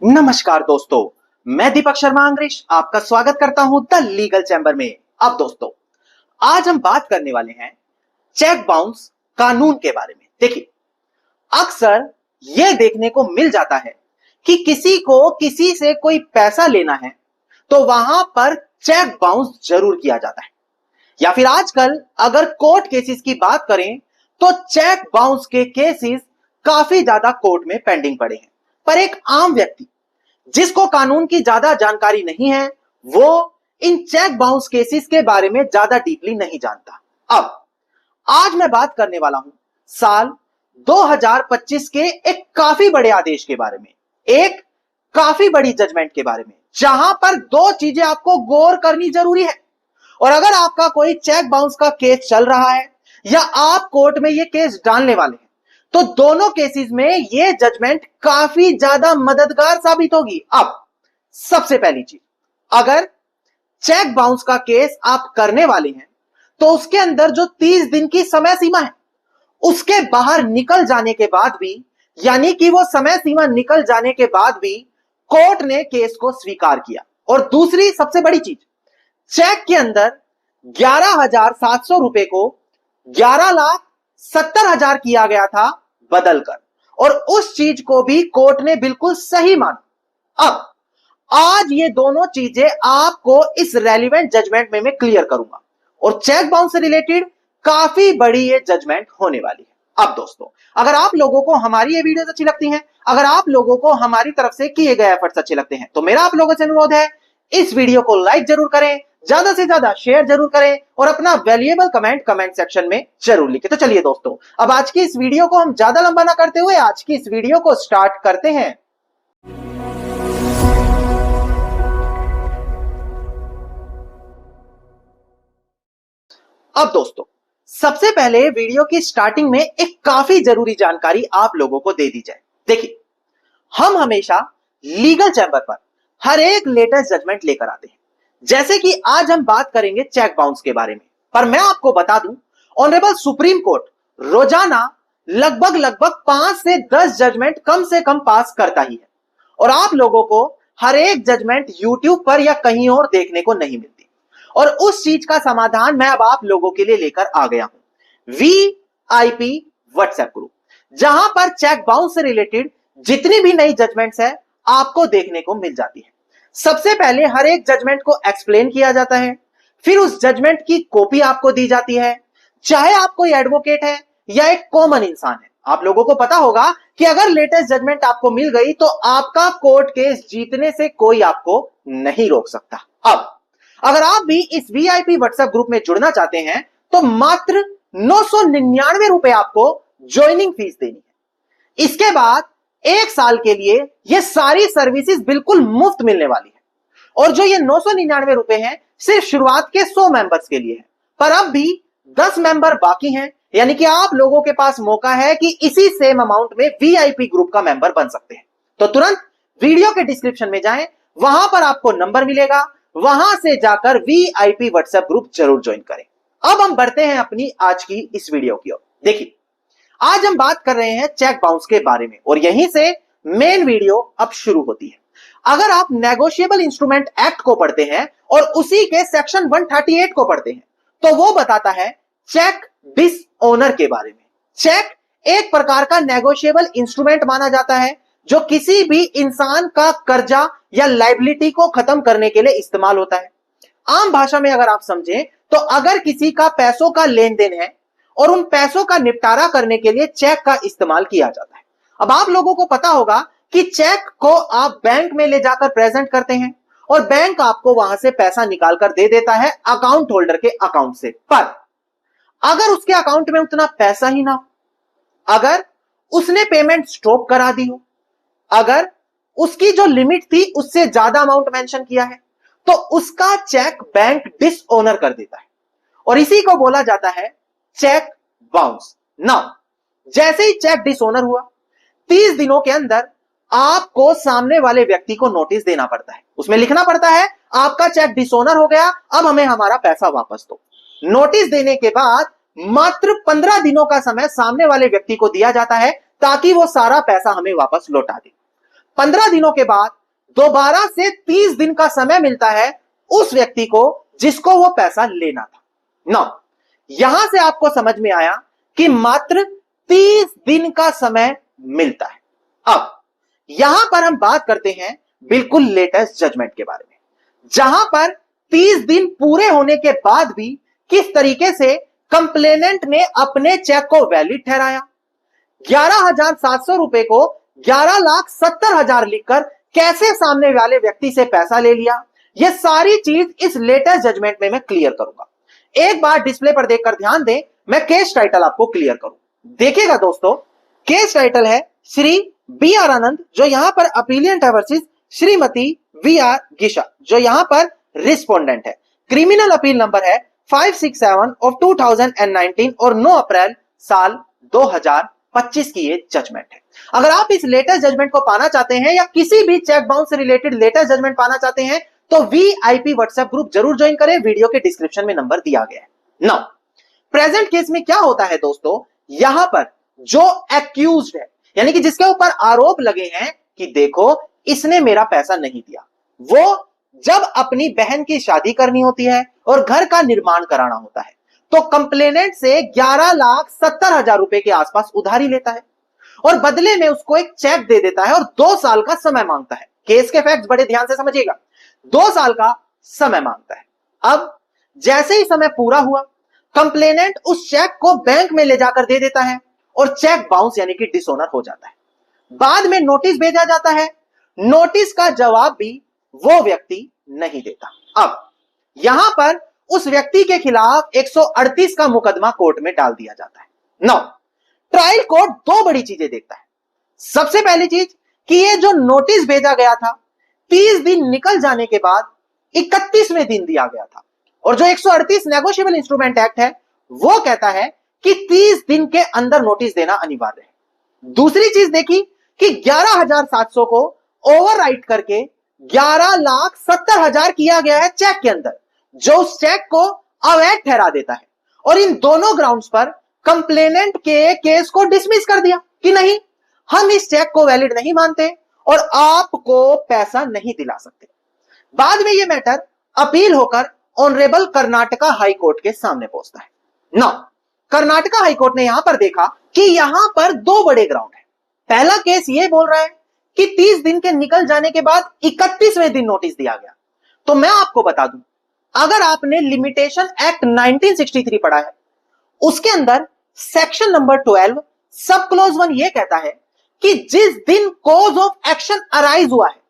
नमस्कार दोस्तों, मैं दीपक शर्मा अंग्रेश आपका स्वागत करता हूं द लीगल चैम्बर में। अब दोस्तों, आज हम बात करने वाले हैं चेक बाउंस कानून के बारे में। देखिए, अक्सर यह देखने को मिल जाता है कि किसी को किसी से कोई पैसा लेना है तो वहां पर चेक बाउंस जरूर किया जाता है, या फिर आजकल अगर कोर्ट केसेस की बात करें तो चेक बाउंस के केसेस काफी ज्यादा कोर्ट में पेंडिंग पड़े हैं। पर एक आम व्यक्ति जिसको कानून की ज्यादा जानकारी नहीं है, वो इन चेक बाउंस केसेस के बारे में ज्यादा डीपली नहीं जानता। अब आज मैं बात करने वाला हूं साल 2025 के एक काफी बड़े आदेश के बारे में, एक काफी बड़ी जजमेंट के बारे में, जहां पर दो चीजें आपको गौर करनी जरूरी है। और अगर आपका कोई चेक बाउंस का केस चल रहा है या आप कोर्ट में यह केस डालने वाले हैं, तो दोनों केसेस में यह जजमेंट काफी ज्यादा मददगार साबित होगी। अब सबसे पहली चीज, अगर चेक बाउंस का केस आप करने वाले हैं तो उसके अंदर जो 30 दिन की समय सीमा है, उसके बाहर निकल जाने के बाद भी, यानी कि वो समय सीमा निकल जाने के बाद भी कोर्ट ने केस को स्वीकार किया। और दूसरी सबसे बड़ी चीज, चेक के अंदर 11,700 रुपए को 11,70,000 किया गया था बदलकर, और उस चीज को भी कोर्ट ने बिल्कुल सही माना। अब आज ये दोनों चीजें आपको इस रेलिवेंट जजमेंट में मैं क्लियर करूंगा, और चेक बाउंस से रिलेटेड काफी बड़ी ये जजमेंट होने वाली है। अब दोस्तों, अगर आप लोगों को हमारी ये वीडियोस अच्छी लगती हैं, अगर आप लोगों को हमारी तरफ से किए गए एफर्ट्स अच्छे लगते हैं, तो मेरा आप लोगों से अनुरोध है, इस वीडियो को लाइक जरूर करें, ज्यादा से ज्यादा शेयर जरूर करें और अपना वैल्यूएबल कमेंट सेक्शन में जरूर लिखें। तो चलिए दोस्तों, अब आज की इस वीडियो को हम ज्यादा लंबा ना करते हुए आज की इस वीडियो को स्टार्ट करते हैं। अब दोस्तों, सबसे पहले वीडियो की स्टार्टिंग में एक काफी जरूरी जानकारी आप लोगों को दे दी जाए। देखिए, हम हमेशा लीगल चैम्बर पर हर एक लेटेस्ट जजमेंट लेकर आते हैं, जैसे कि आज हम बात करेंगे चेक बाउंस के बारे में। पर मैं आपको बता दूं, ऑनरेबल सुप्रीम कोर्ट रोजाना लगभग 5 से 10 जजमेंट कम से कम पास करता ही है, और आप लोगों को हर एक जजमेंट यूट्यूब पर या कहीं और देखने को नहीं मिलती। और उस चीज का समाधान मैं अब आप लोगों के लिए लेकर आ गया हूं, वीआईपी व्हाट्सएप ग्रुप, जहां पर चेक बाउंस से रिलेटेड जितनी भी नई जजमेंट्स है आपको देखने को मिल जाती है। सबसे पहले हर एक जजमेंट को एक्सप्लेन किया जाता है, फिर उस जजमेंट की कॉपी आपको दी जाती है, चाहे आप कोई एडवोकेट है या एक कॉमन इंसान है। आप लोगों को पता होगा कि अगर लेटेस्ट जजमेंट आपको मिल गई तो आपका कोर्ट केस जीतने से कोई आपको नहीं रोक सकता। अब अगर आप भी इस वीआईपी व्हाट्सएप ग्रुप में जुड़ना चाहते हैं तो मात्र 999 रुपए आपको ज्वाइनिंग फीस देनी है। इसके बाद 1 साल के लिए यह सारी सर्विसेज बिल्कुल मुफ्त मिलने वाली है, और जो ये 999 रुपए हैं सिर्फ शुरुआत के 100 मेंबर्स के लिए है। पर अब भी 10 मेंबर बाकी हैं, यानी कि आप लोगों के पास मौका है कि इसी सेम अमाउंट में वीआईपी ग्रुप का मेंबर बन सकते हैं। तो तुरंत वीडियो के डिस्क्रिप्शन में जाएं, वहां पर आपको नंबर मिलेगा, वहां से जाकर वीआईपी व्हाट्सएप ग्रुप जरूर ज्वाइन करें। अब हम बढ़ते हैं अपनी आज की इस वीडियो की ओर। देखिए, आज हम बात कर रहे हैं चेक बाउंस के बारे में, और यहीं से मेन वीडियो अब शुरू होती है। अगर आप नेगोशिएबल इंस्ट्रूमेंट एक्ट को पढ़ते हैं और उसी के सेक्शन 138 को पढ़ते हैं, तो वो बताता है चेक डिसओनर के बारे में। चेक एक प्रकार का नेगोशिएबल इंस्ट्रूमेंट माना जाता है जो किसी भी इंसान का कर्जा या लायबिलिटी को खत्म करने के लिए इस्तेमाल होता है। आम भाषा में अगर आप समझें तो अगर किसी का पैसों का लेन देन है और उन पैसों का निपटारा करने के लिए चेक का इस्तेमाल किया जाता है। अब आप लोगों को पता होगा कि चेक को आप बैंक में ले जाकर प्रेजेंट करते हैं और बैंक आपको वहां से पैसा निकालकर दे देता है अकाउंट होल्डर के अकाउंट से। पर अगर उसके अकाउंट में उतना पैसा ही ना हो, अगर उसने पेमेंट स्टॉप करा दी हो, अगर उसकी जो लिमिट थी उससे ज्यादा अमाउंट मेंशन किया है, तो उसका चेक बैंक डिसओनर कर देता है, और इसी को बोला जाता है चेक बाउंस। नाउ, जैसे ही चेक डिसओनर हुआ, 30 दिनों के अंदर आपको सामने वाले व्यक्ति को नोटिस देना पड़ता है। उसमें लिखना पड़ता है आपका चेक डिसओनर हो गया, अब हमें हमारा पैसा वापस दो। नोटिस देने के बाद मात्र 15 दिनों का समय सामने वाले व्यक्ति को दिया जाता है ताकि वो सारा पैसा हमें वापस लौटा दे। 15 दिनों के बाद दोबारा से 30 दिन का समय मिलता है उस व्यक्ति को जिसको वो पैसा लेना था। ना यहां से आपको समझ में आया कि मात्र 30 दिन का समय मिलता है। अब यहां पर हम बात करते हैं बिल्कुल लेटेस्ट जजमेंट के बारे में, जहां पर 30 दिन पूरे होने के बाद भी किस तरीके से कंप्लेनेंट ने अपने चेक को वैलिड ठहराया, 11,700 रुपए को 11,70,000 लिखकर कैसे सामने वाले व्यक्ति से पैसा ले लिया, यह सारी चीज इस लेटेस्ट जजमेंट में मैं क्लियर करूंगा। एक बार डिस्प्ले पर देखकर ध्यान दें, मैं केस टाइटल आपको क्लियर करूं। देखिएगा दोस्तों, केस टाइटल है श्री बी आर आनंद, जो यहां पर अपीलियंट है, वर्सेस श्रीमती वी आर गिशा, जो यहां पर रिस्पोंडेंट है। क्रिमिनल अपील नंबर है 567 ऑफ 2019 और 9 अप्रैल साल 2025 की ये जजमेंट है। अगर आप इस लेटेस्ट जजमेंट को पाना चाहते हैं या किसी भी चेक बाउंस से रिलेटेड लेटेस्ट जजमेंट पाना चाहते हैं तो VIP व्हाट्सएप ग्रुप जरूर ज्वाइन करें, वीडियो के डिस्क्रिप्शन में नंबर दिया गया है। नाउ प्रेजेंट केस में क्या होता है दोस्तों, यहां पर जो एक्यूज्ड है, यानी कि जिसके ऊपर आरोप लगे हैं कि देखो इसने मेरा पैसा नहीं दिया, वो जब अपनी बहन की शादी करनी होती है और घर का निर्माण कराना होता है तो कंप्लेनेंट से 11,70,000 रुपए के आसपास उधारी लेता है और बदले में उसको एक चेक दे देता है और 2 साल का समय मांगता है। केस के फैक्ट्स बड़े ध्यान से समझिएगा, 2 साल का समय मांगता है। अब जैसे ही समय पूरा हुआ, कंप्लेनेंट उस चेक को बैंक में ले जाकर दे देता है और चेक बाउंस यानी कि डिसऑनर हो जाता है। बाद में नोटिस भेजा जाता है, नोटिस का जवाब भी वो व्यक्ति नहीं देता। अब यहां पर उस व्यक्ति के खिलाफ 138 का मुकदमा कोर्ट में डाल दिया जाता है। नाउ ट्रायल कोर्ट 2 बड़ी चीजें देखता है। सबसे पहली चीज कि ये जो नोटिस भेजा गया था 30 दिन निकल जाने के बाद 31वें दिन दिया गया था, और जो 138 नेगोशिएबल इंस्ट्रूमेंट एक्ट है वो कहता है कि 30 दिन के अंदर नोटिस देना अनिवार्य है। दूसरी चीज देखी कि 11,700 को ओवरराइट करके 11,70,000 किया गया है चेक के अंदर, जो उस चेक को अवैध ठहरा देता है। और इन दोनों ग्राउंड्स पर कंप्लेनेंट के केस को डिसमिस कर दिया कि नहीं, हम इस चेक को वैलिड नहीं मानते और आपको पैसा नहीं दिला सकते। बाद में यह मैटर अपील होकर ऑनरेबल कर्नाटका हाई कोर्ट के सामने पहुंचता है। नाउ कर्नाटका हाई कोर्ट ने यहां पर देखा कि यहां पर 2 बड़े ग्राउंड है। पहला केस यह बोल रहा है कि 30 दिन के निकल जाने के बाद 31वें दिन नोटिस दिया गया। तो मैं आपको बता दूं, अगर आपने लिमिटेशन एक्ट 1963 पढ़ा है, उसके अंदर सेक्शन नंबर 12 सब क्लोज 1 यह कहता है कि जिस दिन कॉज ऑफ एक्शन अराइज हुआ है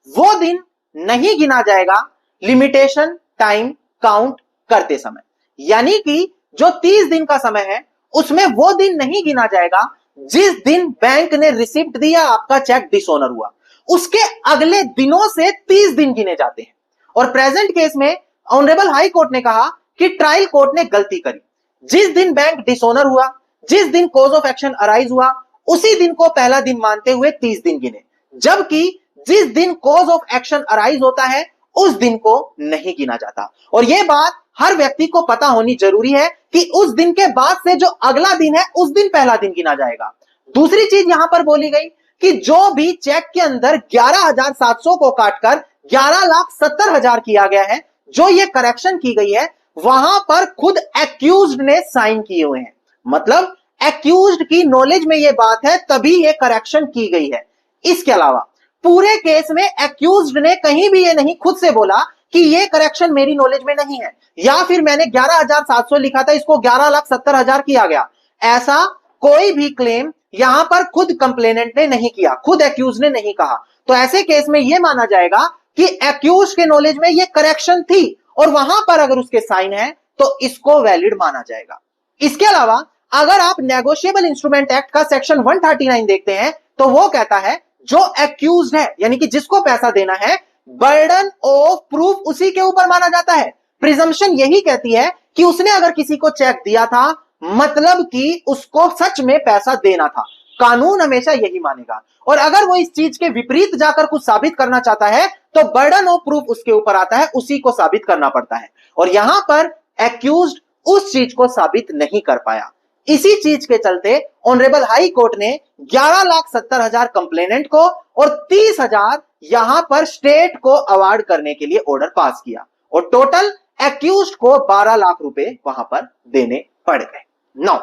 वो दिन नहीं गिना जाएगा लिमिटेशन टाइम काउंट करते समय। यानी कि जो 30 दिन का समय है उसमें वो दिन नहीं गिना जाएगा जिस दिन बैंक ने रिसिप्ट दिया, आपका चेक डिसऑनर हुआ, उसके अगले दिनों से 30 दिन गिने जाते हैं। और प्रेजेंट केस में ऑनरेबल हाई कोर्ट ने कहा कि ट्रायल कोर्ट ने गलती करी। जिस दिन बैंक डिसऑनर हुआ, जिस दिन कॉज ऑफ एक्शन अराइज हुआ, उसी दिन को पहला दिन मानते हुए 30 दिन गिने, जबकि जिस दिन कॉज ऑफ एक्शन अराइज होता है उस दिन को नहीं गिना जाता। और यह बात हर व्यक्ति को पता होनी जरूरी है कि उस दिन के बाद से जो अगला दिन है उस दिन पहला दिन गिना जाएगा। दूसरी चीज यहां पर बोली गई कि जो भी चेक के अंदर 11,700 को काटकर 11,70,000 किया गया है, जो ये करेक्शन की गई है वहां पर खुद एक्यूज्ड ने साइन किए हुए हैं। मतलब एक्यूज्ड की नॉलेज में यह बात है तभी यह करेक्शन की गई है। इसके अलावा पूरे केस में एक्यूज्ड ने कहीं भी ये नहीं खुद से बोला कि ये करेक्शन मेरी नॉलेज में नहीं है, या फिर मैंने 11,700 लिखा था इसको 11,70,000 किया गया। ऐसा कोई भी क्लेम यहां पर खुद कंप्लेनेंट ने नहीं किया, खुद एक्यूज ने नहीं कहा। तो ऐसे केस में यह माना जाएगा कि एक्यूज के नॉलेज में यह करेक्शन थी और वहां पर अगर उसके साइन है तो इसको वैलिड माना जाएगा। इसके अलावा अगर आप नेगोशिएबल इंस्ट्रूमेंट एक्ट का सेक्शन 139 देखते हैं तो वो कहता है जो एक्यूज है यानी कि जिसको पैसा देना है, बर्डन ऑफ प्रूफ उसी के ऊपर माना जाता है। प्रिजम्पशन यही कहती है कि उसने अगर किसी को चेक दिया था मतलब कि उसको सच में पैसा देना था। कानून हमेशा यही मानेगा। और अगर वो इस चीज के विपरीत जाकर कुछ साबित करना चाहता है तो बर्डन ऑफ प्रूफ उसके ऊपर आता है, उसी को साबित करना पड़ता है। और यहां पर एक्यूज्ड उस चीज को साबित नहीं कर पाया। इसी चीज के चलते ऑनरेबल हाई कोर्ट ने 11,70,000 कंप्लेनेंट को और 30,000 यहां पर स्टेट को अवार्ड करने के लिए ऑर्डर पास किया और टोटल एक्यूज्ड को 12 लाख रुपए वहां पर देने पड़ गए। नौ,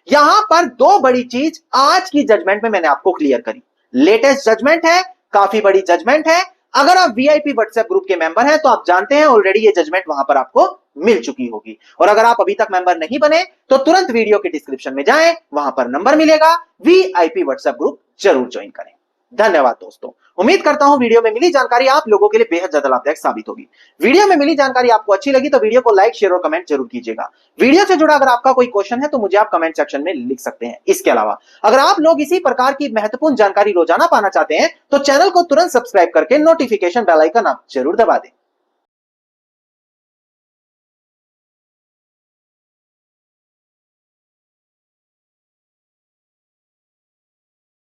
यहां पर दो बड़ी चीज आज की जजमेंट में मैंने आपको क्लियर करी। लेटेस्ट जजमेंट है, काफी बड़ी जजमेंट है। अगर आप वीआईपी व्हाट्सएप ग्रुप के मेंबर हैं तो आप जानते हैं ऑलरेडी ये जजमेंट वहां पर आपको मिल चुकी होगी। और अगर आप अभी तक मेंबर नहीं बने तो तुरंत वीडियो के डिस्क्रिप्शन में जाएं, वहां पर नंबर मिलेगा, वीआईपी व्हाट्सएप ग्रुप जरूर ज्वाइन करें। धन्यवाद दोस्तों। उम्मीद करता हूं वीडियो में मिली जानकारी आप लोगों के लिए बेहद ज्यादा लाभदायक साबित होगी। वीडियो में मिली जानकारी आपको अच्छी लगी तो वीडियो को लाइक, शेयर और कमेंट जरूर कीजिएगा। वीडियो से जुड़ा अगर आपका कोई क्वेश्चन है तो मुझे आप कमेंट सेक्शन में लिख सकते हैं। इसके अलावा अगर आप लोग इसी प्रकार की महत्वपूर्ण जानकारी रोजाना पाना चाहते हैं तो चैनल को तुरंत सब्सक्राइब करके नोटिफिकेशन बेल आइकन आप जरूर दबा दें।